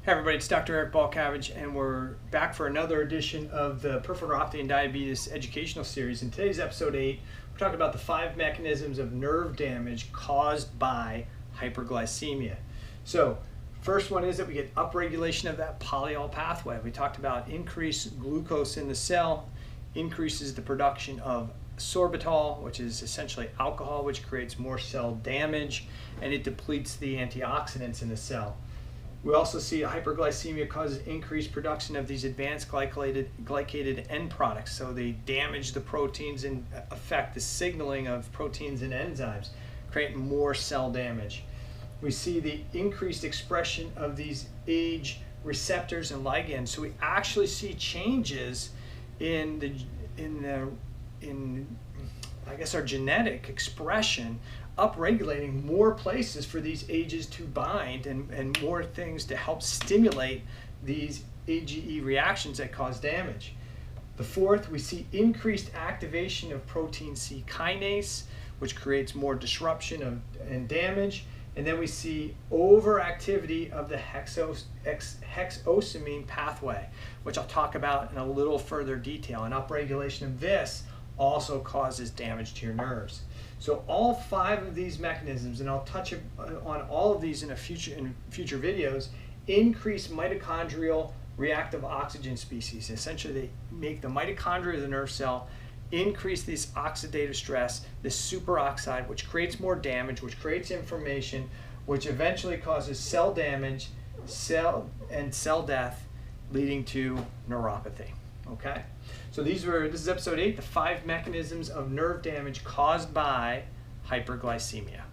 Hey everybody, it's Dr. Eric Balkavage, and we're back for another edition of the Peripheral Neuropathy and Diabetes educational series. In today's episode 8, we're talking about the 5 mechanisms of nerve damage caused by hyperglycemia. So, first one is that we get upregulation of that polyol pathway. We talked about increased glucose in the cell, increases the production of sorbitol, which is essentially alcohol, which creates more cell damage, and it depletes the antioxidants in the cell. We also see hyperglycemia causes increased production of these advanced glycated end products. So they damage the proteins and affect the signaling of proteins and enzymes, creating more cell damage. We see the increased expression of these age receptors and ligands. So we actually see changes in our genetic expression, upregulating more places for these ages to bind and more things to help stimulate these AGE reactions that cause damage. The fourth, we see increased activation of protein C kinase, which creates more disruption and damage. And then we see overactivity of the hexosamine pathway, which I'll talk about in a little further detail. And upregulation of this also causes damage to your nerves. So all 5 of these mechanisms, and I'll touch on all of these in future videos, increase mitochondrial reactive oxygen species. Essentially, they make the mitochondria of the nerve cell increase this oxidative stress, this superoxide, which creates more damage, which creates inflammation, which eventually causes cell damage, cell death, leading to neuropathy. Okay? So this is episode 8, the 5 mechanisms of nerve damage caused by hyperglycemia.